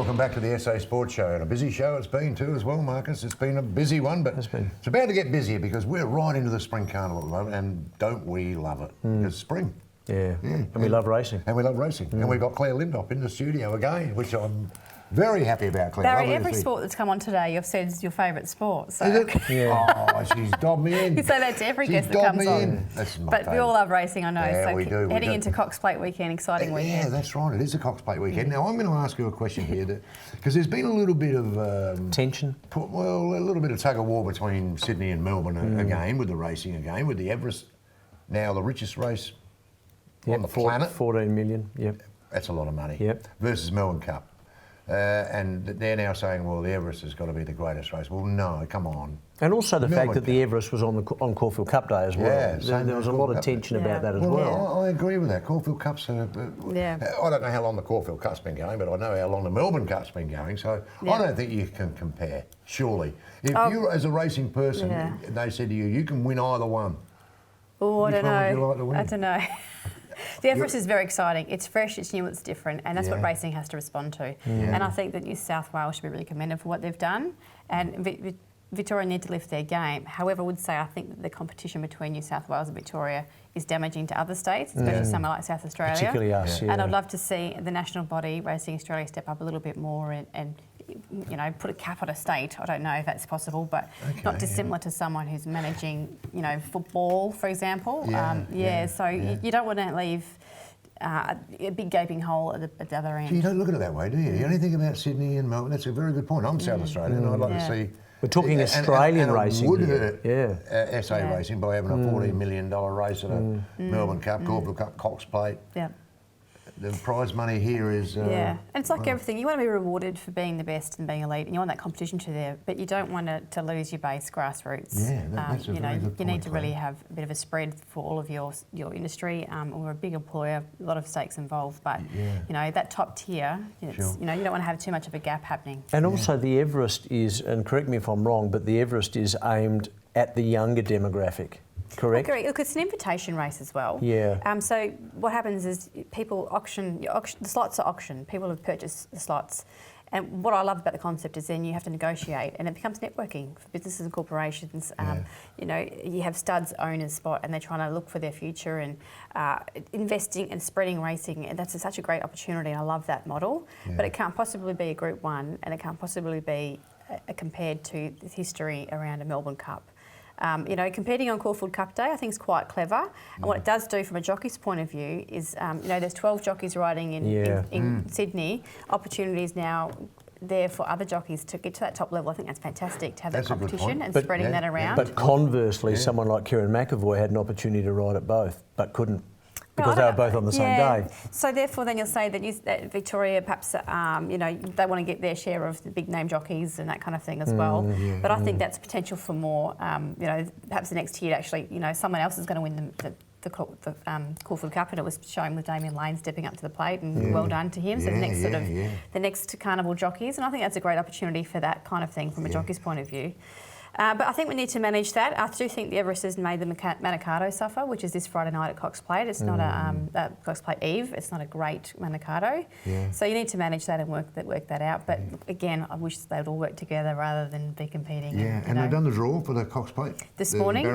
welcome back to the SA Sports Show. And a busy show it's been too as well, Marcus. It's been a busy one, but it's about to get busier because we're right into the spring carnival at the moment, and don't we love it? It's spring. Yeah. And we love racing. And we love racing. And we've got Clare Lindop in the studio again, which I'm very happy about, Clare. Barry, every sport that's come on today, you've said is your favourite sport. So. Is it? Yeah. Oh, she's dobbed me in. You say that to every guest that comes on. That's my but we all love racing, I know. Yeah, so we do. Heading into Cox Plate weekend, exciting weekend. Yeah, that's right. It is a Cox Plate weekend. Now, I'm going to ask you a question here, because there's been a little bit of... tension? Well, a little bit of tug-of-war between Sydney and Melbourne again, with the racing again, with the Everest, now the richest race on the planet. 14 million, yep. That's a lot of money. Yep. Versus Melbourne Cup. And they're now saying, well, the Everest has got to be the greatest race. Well, no, come on. And also the fact that the Everest was on Caulfield Cup Day as well. Yeah, there was a lot of tension about that as well. I agree with that. Caulfield Cup's... I don't know how long the Caulfield Cup's been going, but I know how long the Melbourne Cup's been going, so I don't think you can compare, surely. If you, as a racing person, they said to you, you can win either one. Oh, I don't know. Which one would you like to win? I don't know. The Everest is very exciting. It's fresh, it's new, it's different, and that's what racing has to respond to. And I think that New South Wales should be really commended for what they've done, and Victoria need to lift their game. However, I would say I think that the competition between New South Wales and Victoria is damaging to other states, especially somewhere like South Australia. Particularly us, And I'd love to see the national body, Racing Australia, step up a little bit more and you know, put a cap on a state. I don't know if that's possible, but not dissimilar to someone who's managing, you know, football, for example. You don't want to leave a big gaping hole at the other end. You don't look at it that way, do you? You only think about Sydney and Melbourne. That's a very good point. I'm South Australian, and I'd like to see... We're talking Australian racing. It would hurt SA racing by having a $14 million race at a Melbourne Cup, Caulfield Cup, Cox Plate. Yeah. The prize money here is... and it's like everything. You want to be rewarded for being the best and being elite, and you want that competition to there, but you don't want to lose your base grassroots. Yeah, that's a very good point, you need to really have a bit of a spread for all of your industry. We're a big employer, a lot of stakes involved, but you know, that top tier, you know, you don't want to have too much of a gap happening. And also the Everest is, and correct me if I'm wrong, but the Everest is aimed at the younger demographic. Correct? Correct. Look, it's an invitation race as well. Yeah. So what happens is people auction, the slots are auctioned. People have purchased the slots. And what I love about the concept is then you have to negotiate, and it becomes networking for businesses and corporations. You know, you have studs own a spot, and they're trying to look for their future and investing and spreading racing. And that's such a great opportunity. I love that model. But it can't possibly be a Group 1, and it can't possibly be compared to the history around a Melbourne Cup. You know, competing on Caulfield Cup Day, I think is quite clever. And what it does do from a jockey's point of view is, you know, there's 12 jockeys riding in Sydney. Opportunities now there for other jockeys to get to that top level. I think that's fantastic to have that competition and spreading that around. But conversely, someone like Kieran McAvoy had an opportunity to ride at both, but couldn't. Because they were both on the same day. So therefore, then you'll say that Victoria, perhaps, you know, they want to get their share of the big name jockeys and that kind of thing as well. But I think that's potential for more. You know, perhaps the next year, actually, you know, someone else is going to win the Caulfield Cup, and it was shown with Damien Lane stepping up to the plate, and well done to him. So the next the next carnival jockeys, and I think that's a great opportunity for that kind of thing from a jockey's point of view. But I think we need to manage that. I do think the Everest has made the Manikato suffer, which is this Friday night at Cox Plate. It's not a Cox Plate Eve. It's not a great Manikato. So you need to manage that and work that out. But again, I wish they would all work together rather than be competing. And they've done the draw for the Cox Plate this morning.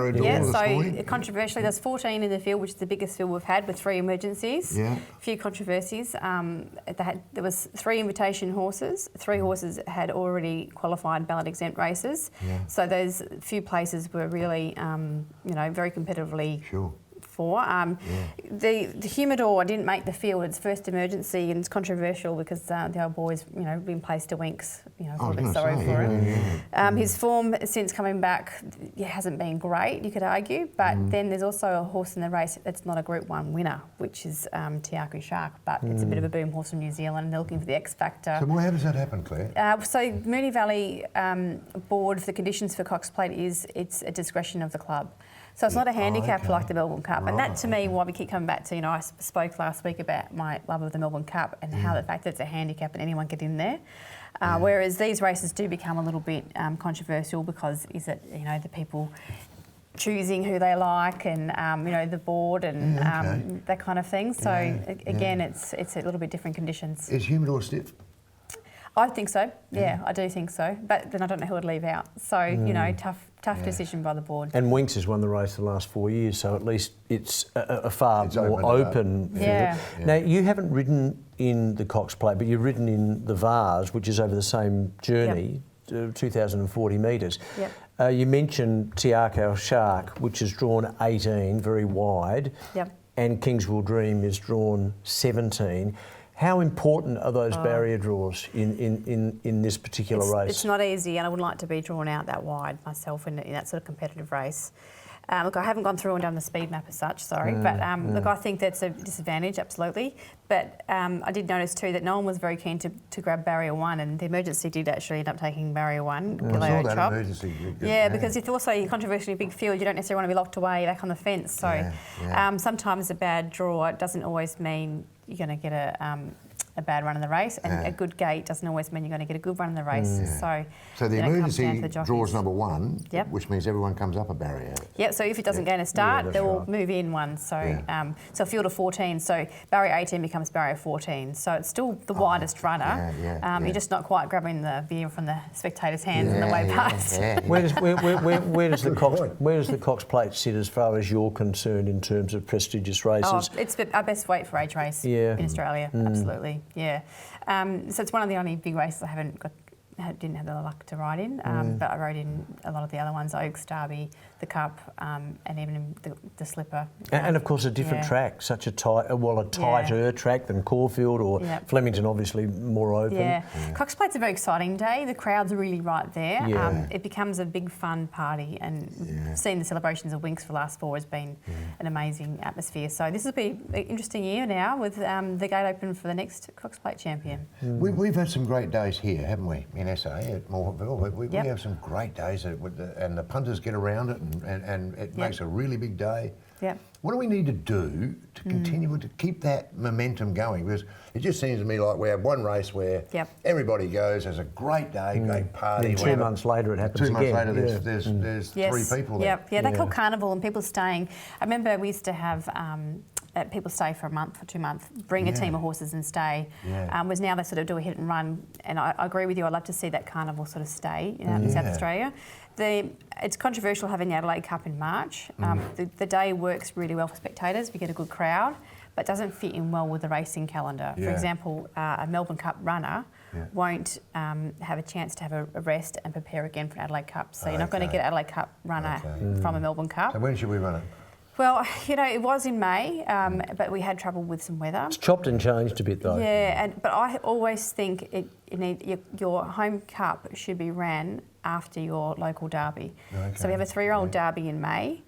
So controversially, there's 14 in the field, which is the biggest field we've had with 3 emergencies. A few controversies. There was 3 invitation horses. 3 horses had already qualified ballot exempt races. So those few places were really, you know, very competitively for. The Humidor didn't make the field. It's first emergency, and it's controversial because the old boy's, you know, been placed to Winks. You know, I feel a bit sorry for him. His form since coming back hasn't been great, you could argue. But then there's also a horse in the race that's not a Group 1 winner, which is Tiaku Shark. But it's a bit of a boom horse from New Zealand, and they're looking for the X factor. So how does that happen, Claire? So Moonee Valley board, the conditions for Cox Plate is it's a discretion of the club. So it's not a handicap like the Melbourne Cup. And that, to me, why we keep coming back to, you know, I spoke last week about my love of the Melbourne Cup and how the fact that it's a handicap and anyone get in there. Whereas these races do become a little bit controversial because is it, you know, the people choosing who they like and, you know, the board and that kind of thing. So, again, it's a little bit different conditions. Is Humidor stiff? I think so. Yeah, I do think so. But then I don't know who would leave out. So, you know, tough decision by the board. And Winks has won the race the last 4 years, so at least it's a far It's more open field. Yeah. Now, you haven't ridden in the Cox Plate, but you've ridden in the Vars, which is over the same journey, 2,040 metres. Yep. You mentioned Tiako Shark, which has drawn 18, very wide, and Kingswell Dream is drawn 17. How important are those barrier draws in this particular race? It's not easy, and I wouldn't like to be drawn out that wide myself in that sort of competitive race. Look, I haven't gone through and done the speed map as such, sorry, but look, I think that's a disadvantage, absolutely. But I did notice too that no one was very keen to grab barrier 1, and the emergency did actually end up taking barrier 1. I saw that emergency. Yeah, because it's also a controversially big field. You don't necessarily want to be locked away back on the fence. So sometimes a bad draw doesn't always mean you're going to get a bad run in the race, and a good gate doesn't always mean you're going to get a good run in the race. So the emergency draws number 1, which means everyone comes up a barrier. Yep, so if it doesn't gain a start, they'll move in one. So so a field of 14, so barrier 18 becomes barrier 14. So it's still the widest runner. You're just not quite grabbing the view from the spectators' hands on the way past. Where does the Cox Plate sit as far as you're concerned in terms of prestigious races? It's our best weight for age race in Australia, absolutely. Yeah, so it's one of the only big races I didn't have the luck to ride in, but I rode in a lot of the other ones: Oaks, Derby, the Cup, and even in the Slipper. And of course, a different track, such a tighter track than Caulfield or Flemington, obviously more open. Yeah, Cox Plate's a very exciting day. The crowds are really right there. It becomes a big fun party, and seeing the celebrations of Winks for the last 4 has been an amazing atmosphere. So this will be an interesting year now with the gate open for the next Cox Plate champion. We've had some great days here, haven't we, in SA at Morphettville? We have some great days, and the punters get around it, and it makes a really big day. What do we need to do to continue to keep that momentum going? Because it just seems to me like we have one race where everybody goes, has a great day, great party. Then 2 months later it happens again. 2 months later there's 3 people there. Yeah, they call carnival, and people staying. I remember we used to have people stay for a month or 2 months, bring a team of horses and stay. Whereas now they sort of do a hit and run, and I agree with you. I'd love to see that carnival sort of stay in South Australia. It's controversial having the Adelaide Cup in March. The day works really well for spectators. We get a good crowd, but doesn't fit in well with the racing calendar. For example, a Melbourne Cup runner won't have a chance to have a rest and prepare again for an Adelaide Cup. So you're not going to get an Adelaide Cup runner from a Melbourne Cup. So when should we run it? Well, you know, it was in May, but we had trouble with some weather. It's chopped and changed a bit though. Yeah, but I always think your home cup should be ran after your local derby. So we have a 3-year-old derby in May.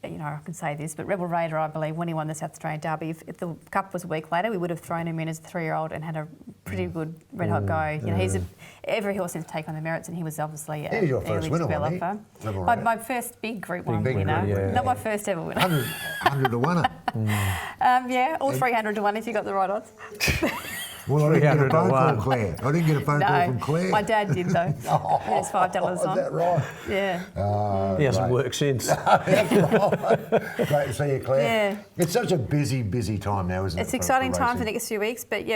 You know, I can say this, but Rebel Raider, I believe, when he won the South Australian Derby, if the Cup was a week later, we would have thrown him in as a 3-year-old and had a pretty good red-hot go. You know, every horse seems to take on the merits, and he was obviously a early developer. My first big Group 1 winner, not my first ever winner. 100 to 1. Or 300 to 1 if you got the right odds. Well, I didn't get a phone call, Claire. I didn't get a phone call from Claire. My dad did though. It's $5 on. Is that right? Yeah. He hasn't worked since. That's right. Great to see you, Claire. Yeah. It's such a busy time now, isn't it? It's exciting time for the next few weeks, but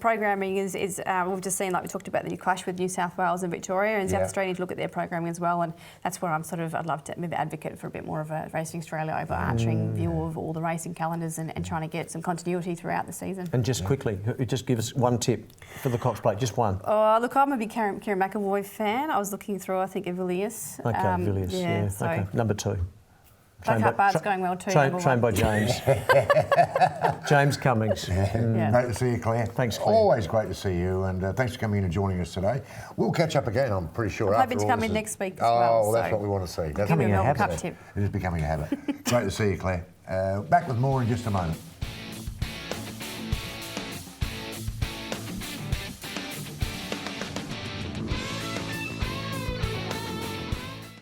programming is we've just seen, like we talked about, the new clash with New South Wales and Victoria, and South Australia need to look at their programming as well, and that's where I'd love to maybe advocate for a bit more of a Racing Australia overarching view of all the racing calendars and trying to get some continuity throughout the season. And just quickly, just give us one tip for the Cox Plate, just one. Oh, look, I'm a big Kieran McEvoy fan. I was looking through, I think, Villiers. Okay, Villiers, So okay. Number 2. Black Bart's going well too. Trained by James. James Cummings. Great to see you, Claire. Thanks, Claire. Always great to see you, and thanks for coming in and joining us today. We'll catch up again, I'm pretty sure. I'm hoping to come in next week as well. Oh, that's what we want to see. That's becoming a habit. Cup tip. It is becoming a habit. Great to see you, Claire. Back with more in just a moment.